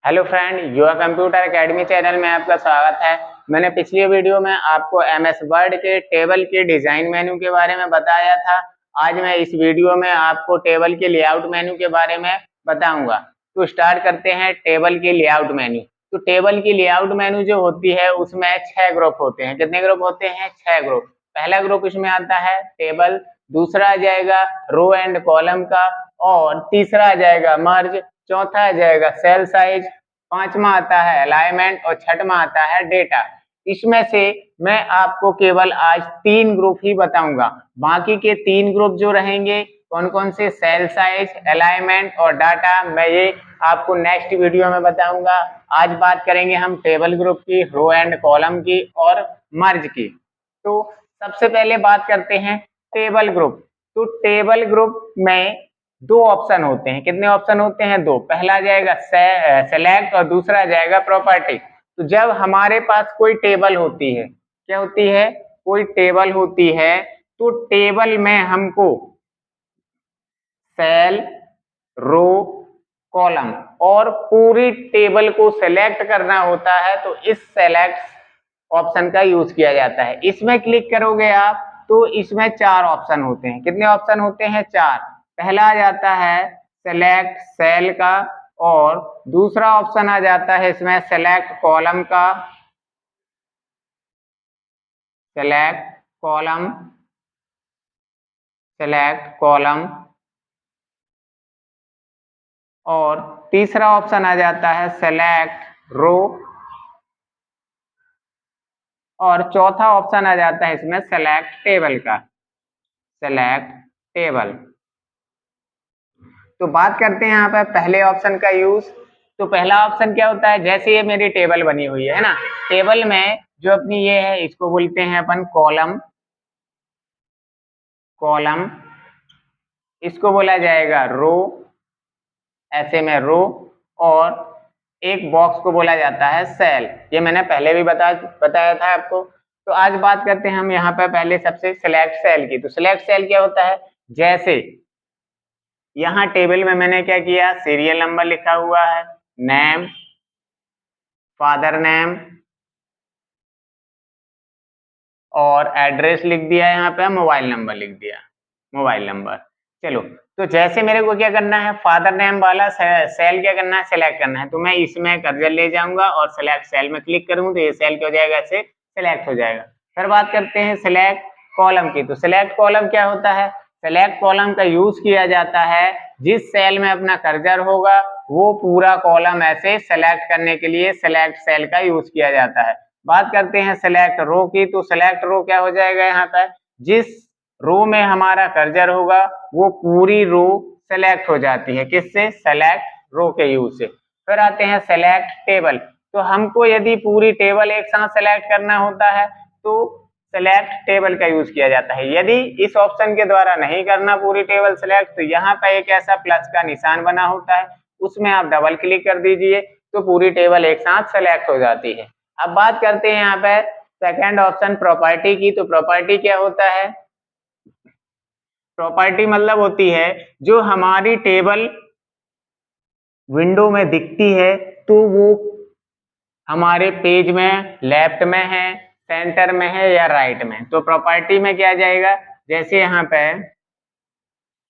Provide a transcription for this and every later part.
Hello friend, युवा computer academy channel में आपका स्वागत है। मैंने पिछली वीडियो में आपको एमएस वर्ड के टेबल के डिजाइन मेन्यू के बारे में बताया था। आज मैं इस वीडियो में आपको टेबल के लेआउट मेन्यू के बारे में बताऊंगा। तो स्टार्ट करते हैं टेबल के लेआउट मेन्यू। तो टेबल की लेआउट मेन्यू जो होती है उसमें 6 ग्रुप होते हैं। कितने ग्रुप होते हैं? 6 ग्रुप। पहला ग्रुप इसमें आता है टेबल, दूसरा आ जाएगा रो एंड कॉलम का, और तीसरा आ जाएगा मर्ज, चौथा आ जाएगा सेल साइज, पांचवा आता है अलाइनमेंट और छठवां आता है डेटा। इसमें से मैं आपको केवल आज 3 ग्रुप ही बताऊंगा। बाकी के 3 ग्रुप जो रहेंगे कौन कौन से, सेल साइज, अलाइनमेंट और डाटा, मैं ये आपको नेक्स्ट वीडियो में बताऊंगा। आज बात करेंगे हम टेबल ग्रुप की, रो एंड कॉलम की और मर्ज की। तो सबसे पहले बात करते हैं टेबल ग्रुप। तो टेबल ग्रुप में 2 ऑप्शन होते हैं। कितने ऑप्शन होते हैं? 2। पहला आ जाएगा सेलेक्ट और दूसरा आ जाएगा प्रॉपर्टी। तो जब हमारे पास कोई टेबल होती है, क्या होती है? कोई टेबल होती है, तो टेबल में हमको सेल, रो, कॉलम और पूरी टेबल को सेलेक्ट करना होता है। तो इस सेलेक्ट ऑप्शन का यूज किया जाता है। इसमें क्लिक करोगे आप तो इसमें 4 ऑप्शन होते हैं। कितने ऑप्शन होते हैं? 4। पहला आ जाता है सेलेक्ट सेल का, और दूसरा ऑप्शन आ जाता है इसमें सेलेक्ट कॉलम का, सेलेक्ट कॉलम, सेलेक्ट कॉलम, और तीसरा ऑप्शन आ जाता है सेलेक्ट रो, और चौथा ऑप्शन आ जाता है इसमें सेलेक्ट टेबल का, सेलेक्ट टेबल। तो बात करते हैं यहाँ पर पहले ऑप्शन का यूज। तो पहला ऑप्शन क्या होता है? जैसे ये मेरी टेबल बनी हुई है ना, टेबल में जो अपनी ये है इसको बोलते हैं अपन कॉलम, कॉलम, इसको बोला जाएगा रो, ऐसे में रो, और एक बॉक्स को बोला जाता है सेल। ये मैंने पहले भी बताया था आपको। तो आज बात करते हैं हम यहाँ पे पहले सबसे सिलेक्ट सेल की। तो सिलेक्ट सेल क्या होता है? जैसे यहाँ टेबल में मैंने क्या किया, सीरियल नंबर लिखा हुआ है, नेम, फादर नेम और एड्रेस लिख दिया, यहाँ पे मोबाइल नंबर लिख दिया, मोबाइल नंबर। चलो, तो जैसे मेरे को क्या करना है, फादर नेम वाला सेल क्या करना है, सेलेक्ट करना है। तो मैं इसमें कर्सर ले जाऊंगा और सेलेक्ट सेल में क्लिक करूंगा तो ये सेल क्या हो जाएगा, ऐसे सेलेक्ट हो जाएगा। फिर बात करते हैं सिलेक्ट कॉलम की। तो सिलेक्ट कॉलम क्या होता है? सिलेक्ट कॉलम का यूज किया जाता है जिस सेल में अपना कर्सर होगा वो पूरा कॉलम ऐसे सेलेक्ट करने के लिए सिलेक्ट सेल का यूज किया जाता है। बात करते हैं सिलेक्ट रो की। तो सिलेक्ट रो क्या हो जाएगा, यहाँ पर जिस रो में हमारा कर्सर होगा वो पूरी रो सेलेक्ट हो जाती है। किससे? सेलेक्ट रो के यूज से। फिर आते हैं सेलेक्ट टेबल। तो हमको यदि पूरी टेबल एक साथ सेलेक्ट करना होता है तो सेलेक्ट टेबल का यूज किया जाता है। यदि इस ऑप्शन के द्वारा नहीं करना पूरी टेबल सेलेक्ट, तो यहाँ पे एक ऐसा प्लस का निशान बना होता है, उसमें आप डबल क्लिक कर दीजिए तो पूरी टेबल एक साथ सेलेक्ट हो जाती है। अब बात करते हैं यहाँ पे सेकंड ऑप्शन प्रॉपर्टी की। तो प्रॉपर्टी क्या होता है? प्रॉपर्टी मतलब होती है जो हमारी टेबल विंडो में दिखती है तो वो हमारे पेज में लेफ्ट में है, सेंटर में है या राइट में। तो प्रॉपर्टी में क्या जाएगा, जैसे यहाँ पे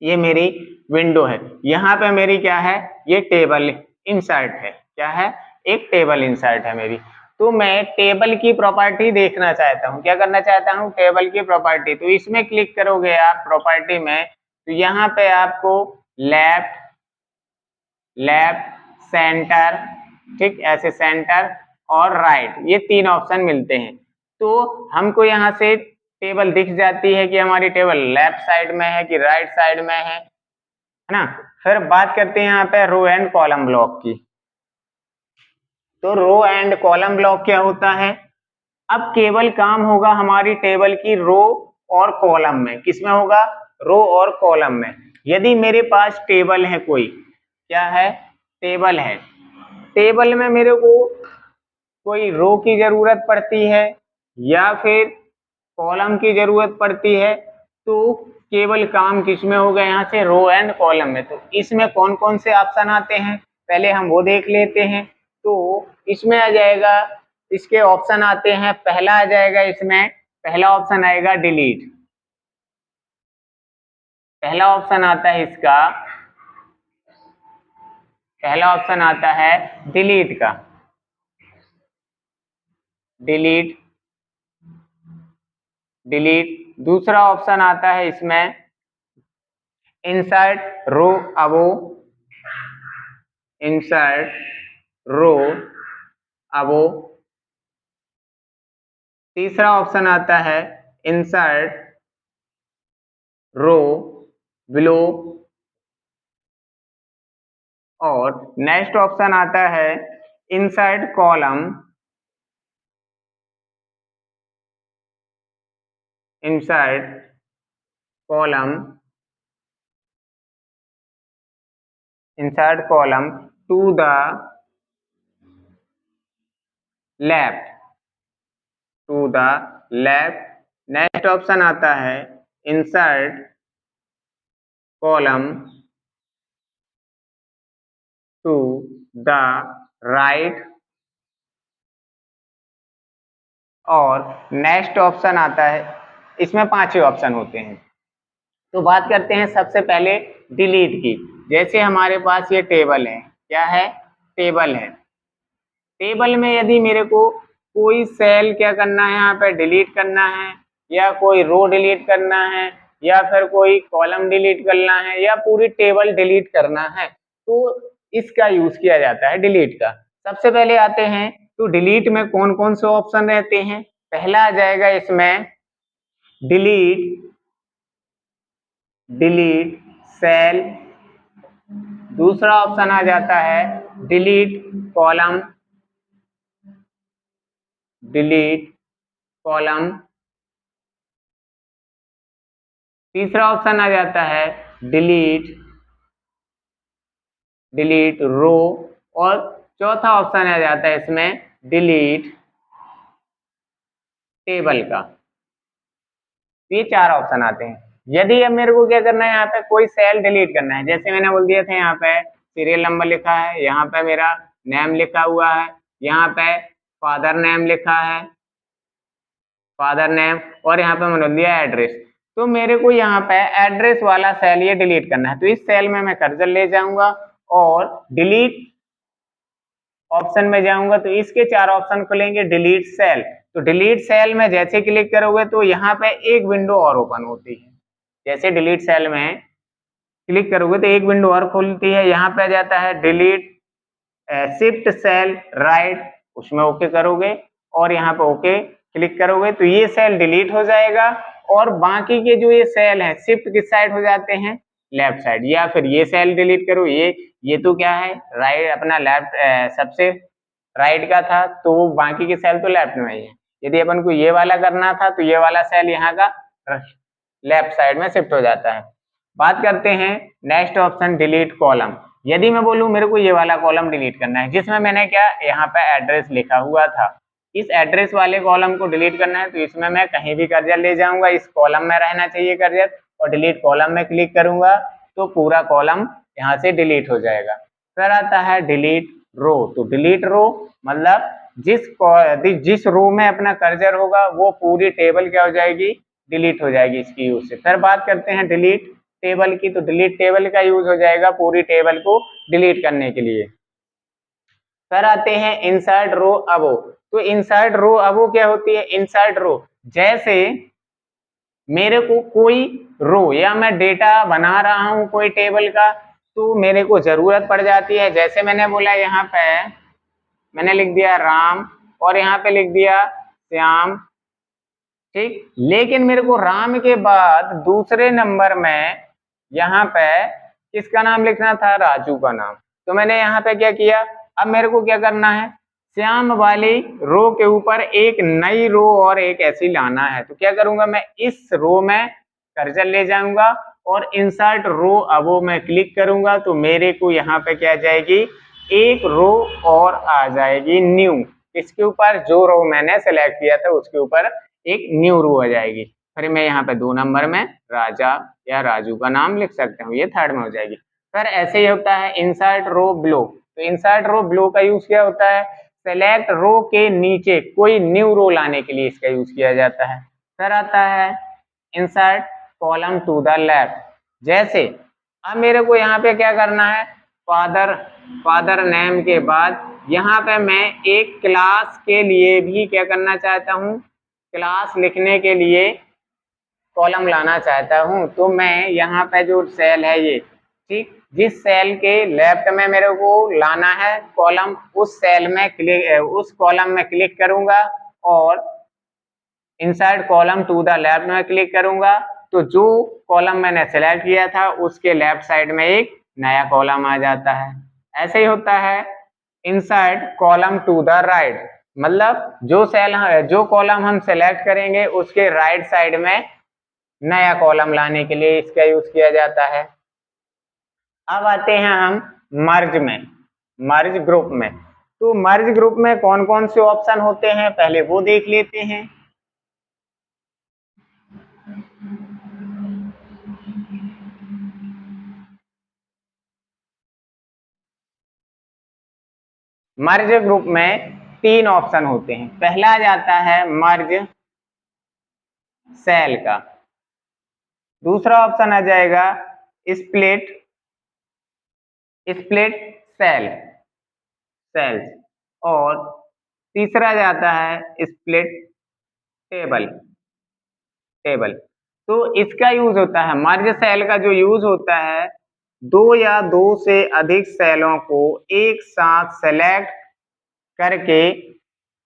ये मेरी विंडो है, यहाँ पे मेरी क्या है, ये टेबल इंसर्ट है। क्या है? एक टेबल इंसर्ट है मेरी। तो मैं टेबल की प्रॉपर्टी देखना चाहता हूँ। क्या करना चाहता हूँ? टेबल की प्रॉपर्टी। तो इसमें क्लिक करोगे आप प्रॉपर्टी में, तो यहाँ पे आपको लेफ्ट, लेफ्ट, सेंटर, ठीक, ऐसे सेंटर और राइट, ये 3 ऑप्शन मिलते हैं। तो हमको यहाँ से टेबल दिख जाती है कि हमारी टेबल लेफ्ट साइड में है कि राइट साइड में है ना। फिर बात करते हैं यहाँ पे रो एंड कॉलम ब्लॉक की। तो रो एंड कॉलम ब्लॉक क्या होता है? अब केवल काम होगा हमारी टेबल की रो और कॉलम में। किसमें होगा? रो और कॉलम में। यदि मेरे पास टेबल है, कोई क्या है, टेबल है, टेबल में मेरे को कोई रो की जरूरत पड़ती है या फिर कॉलम की जरूरत पड़ती है, तो केवल काम किसमें होगा, यहाँ से रो एंड कॉलम में। तो इसमें कौन कौन से ऑप्शन आते हैं पहले हम वो देख लेते हैं। तो इसमें आ जाएगा, इसके ऑप्शन आते हैं, पहला आ जाएगा इसमें, पहला ऑप्शन आएगा डिलीट, पहला ऑप्शन आता है इसका, पहला ऑप्शन आता है डिलीट का, डिलीट, डिलीट। दूसरा ऑप्शन आता है इसमें इंसर्ट रो अबो, इंसर्ट रो अबो। तीसरा ऑप्शन आता है इंसर्ट रो बिलो, और नेक्स्ट ऑप्शन आता है insert column, insert column, insert column to the left, to the left. Next option आता है insert column to the right, और नेक्स्ट ऑप्शन आता है, इसमें 5 ही ऑप्शन होते हैं। तो बात करते हैं सबसे पहले डिलीट की। जैसे हमारे पास ये टेबल है, क्या है, टेबल है। टेबल में यदि मेरे को कोई सेल क्या करना है, यहाँ पे डिलीट करना है, या कोई रो डिलीट करना है, या फिर कोई कॉलम डिलीट करना है, या पूरी टेबल डिलीट करना है, तो इसका यूज किया जाता है डिलीट का। सबसे पहले आते हैं, तो डिलीट में कौन कौन से ऑप्शन रहते हैं। पहला आ जाएगा इसमें डिलीट, डिलीट सेल। दूसरा ऑप्शन आ जाता है डिलीट कॉलम, डिलीट कॉलम। तीसरा ऑप्शन आ जाता है डिलीट, डिलीट रो, और चौथा ऑप्शन आ जाता है इसमें डिलीट टेबल का। ये 4 ऑप्शन आते हैं। यदि अब मेरे को क्या करना है, यहाँ पे कोई सेल डिलीट करना है, जैसे मैंने बोल दिया था यहाँ पे सीरियल नंबर लिखा है, यहाँ पे मेरा नेम लिखा हुआ है, यहाँ पे फादर नेम लिखा है, फादर नेम, और यहाँ पे मैंने दिया एड्रेस। तो मेरे को यहाँ पे एड्रेस वाला सेल ये डिलीट करना है, तो इस सेल में मैं कर्सर ले जाऊंगा और डिलीट ऑप्शन में जाऊंगा, तो इसके 4 ऑप्शन खुलेंगे डिलीट सेल। तो डिलीट सेल में जैसे क्लिक करोगे तो यहाँ पे एक विंडो और ओपन होती है। जैसे डिलीट सेल में क्लिक करोगे तो एक विंडो और खुलती है, यहाँ पे आ जाता है डिलीट शिफ्ट सेल राइट, उसमें ओके करोगे और यहाँ पे ओके क्लिक करोगे तो ये सेल डिलीट हो जाएगा, और बाकी के जो ये सेल हैं शिफ्ट किस साइड हो जाते हैं, लेफ्ट साइड। या फिर ये सेल डिलीट करो, ये तो क्या है, राइट अपना लेफ्ट सबसे राइट का था, तो वो बाकी के सेल तो लेफ्ट में ही है। यदि अपन को ये वाला करना था तो ये वाला सेल यहाँ का लेफ्ट साइड में शिफ्ट हो जाता है। बात करते हैं नेक्स्ट ऑप्शन डिलीट कॉलम। यदि मैं बोलूं मेरे को ये वाला कॉलम डिलीट करना है जिसमें मैंने क्या यहाँ पे एड्रेस लिखा हुआ था, इस एड्रेस वाले कॉलम को डिलीट करना है, तो इसमें मैं कहीं भी कर्सर ले जाऊंगा, इस कॉलम में रहना चाहिए कर्सर, और डिलीट कॉलम में क्लिक करूंगा तो पूरा कॉलम यहाँ से डिलीट हो जाएगा। फिर आता है डिलीट रो। तो डिलीट रो मतलब जिस रो में अपना कर्सर होगा वो पूरी टेबल क्या हो जाएगी, डिलीट हो जाएगी इसकी यूज से। फिर बात करते हैं डिलीट टेबल की। तो डिलीट टेबल का यूज हो जाएगा पूरी टेबल को डिलीट करने के लिए। फिर आते हैं इंसर्ट रो अबो। तो इंसर्ट रो अबो क्या होती है, इंसर्ट रो जैसे मेरे को कोई रो या मैं डेटा बना रहा हूं कोई टेबल का, तो मेरे को जरूरत पड़ जाती है, जैसे मैंने बोला यहाँ पे मैंने लिख दिया राम और यहाँ पे लिख दिया श्याम, ठीक। लेकिन मेरे को राम के बाद दूसरे नंबर में यहाँ पे किसका नाम लिखना था, राजू का नाम। तो मैंने यहाँ पे क्या किया, अब मेरे को क्या करना है, श्याम वाली रो के ऊपर एक नई रो और एक ऐसी लाना है। तो क्या करूंगा, मैं इस रो में कर्सर ले जाऊंगा और इंसर्ट रो अबो में क्लिक करूंगा, तो मेरे को यहाँ पे क्या आ जाएगी, एक रो और आ जाएगी न्यू। इसके ऊपर जो रो मैंने सेलेक्ट किया था उसके ऊपर एक न्यू रो आ जाएगी। फिर मैं यहाँ पे 2 नंबर में राजा या राजू का नाम लिख सकता हूँ, ये थर्ड में हो जाएगी। फिर ऐसे ही होता है इंसर्ट रो बिलो। तो इंसर्ट रो ब्लॉक का यूज क्या होता है, सेलेक्ट रो के नीचे कोई न्यू रो लाने के लिए इसका यूज किया जाता है। फिर आता है insert column to the left. जैसे अब मेरे को यहाँ पे क्या करना है, फादर नेम के बाद यहाँ पे मैं एक क्लास के लिए भी क्या करना चाहता हूँ, क्लास लिखने के लिए कॉलम लाना चाहता हूँ। तो मैं यहाँ पे जो सेल है ये, ठीक, जिस सेल के लेफ्ट में मेरे को लाना है कॉलम, उस सेल में उस कॉलम में क्लिक करूंगा और insert column to the left में क्लिक करूंगा। तो जो कॉलम मैंने सेलेक्ट किया था उसके लेफ्ट साइड में एक नया कॉलम आ जाता है। ऐसे ही होता है insert column to the right, मतलब जो कॉलम हम सेलेक्ट करेंगे उसके राइट साइड में नया कॉलम लाने के लिए इसका यूज किया जाता है। अब आते हैं हम मर्ज ग्रुप में। तो मर्ज ग्रुप में कौन कौन से ऑप्शन होते हैं पहले वो देख लेते हैं। मर्ज ग्रुप में 3 ऑप्शन होते हैं। पहला जाता है मर्ज सेल का, दूसरा ऑप्शन आ जाएगा स्प्लिट सेल्स, और तीसरा जाता है स्प्लिट टेबल। तो इसका यूज होता है, मर्ज सेल का जो यूज होता है, दो या दो से अधिक सेलों को एक साथ सेलेक्ट करके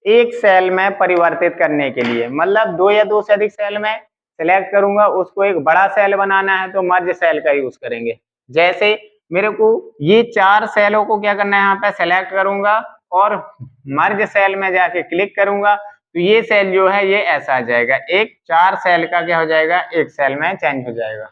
एक सेल में परिवर्तित करने के लिए। मतलब दो या दो से अधिक सेल में सेलेक्ट करूंगा, उसको एक बड़ा सेल बनाना है तो मर्ज सेल का यूज करेंगे। जैसे मेरे को ये 4 सेलों को क्या करना है, यहाँ पे सेलेक्ट करूंगा और मर्ज सेल में जाके क्लिक करूंगा तो ये सेल जो है ये ऐसा आ जाएगा, एक 4 सेल का क्या हो जाएगा, एक सेल में चेंज हो जाएगा।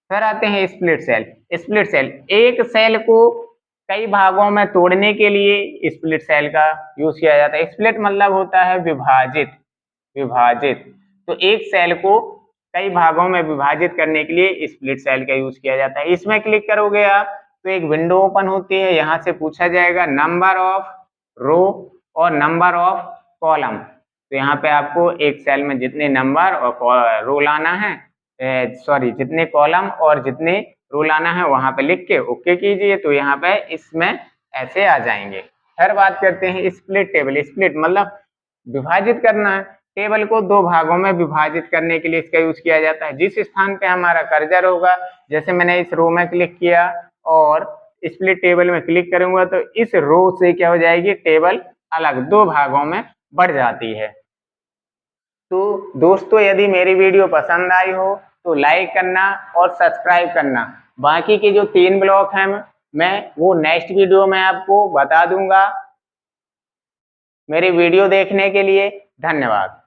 फिर आते हैं स्प्लिट सेल, एक सेल को कई भागों में तोड़ने के लिए स्प्लिट सेल का यूज किया जाता है। स्प्लिट मतलब होता है विभाजित। तो एक सेल को कई भागों में विभाजित करने के लिए स्प्लिट सेल का यूज किया जाता है। इसमें क्लिक करोगे आप तो एक विंडो ओपन होती है, यहाँ से पूछा जाएगा नंबर ऑफ रो और नंबर ऑफ कॉलम। तो यहाँ पे आपको एक सेल में जितने नंबर और रो लाना है, जितने कॉलम और जितने रो लाना है वहां पे लिख के ओके कीजिए, तो यहाँ पे इसमें ऐसे आ जाएंगे। फिर बात करते हैं स्प्लिट टेबल। स्प्लिट मतलब विभाजित करना है, टेबल को 2 भागों में विभाजित करने के लिए इसका यूज किया जाता है। जिस स्थान पे हमारा कर्सर होगा, जैसे मैंने इस रो में क्लिक किया और स्प्लिट टेबल में क्लिक करूंगा तो इस रो से क्या हो जाएगी, टेबल अलग 2 भागों में बढ़ जाती है। तो दोस्तों यदि मेरी वीडियो पसंद आई हो तो लाइक करना और सब्सक्राइब करना। बाकी के जो 3 ब्लॉक हैं मैं वो नेक्स्ट वीडियो में आपको बता दूंगा। मेरी वीडियो देखने के लिए धन्यवाद।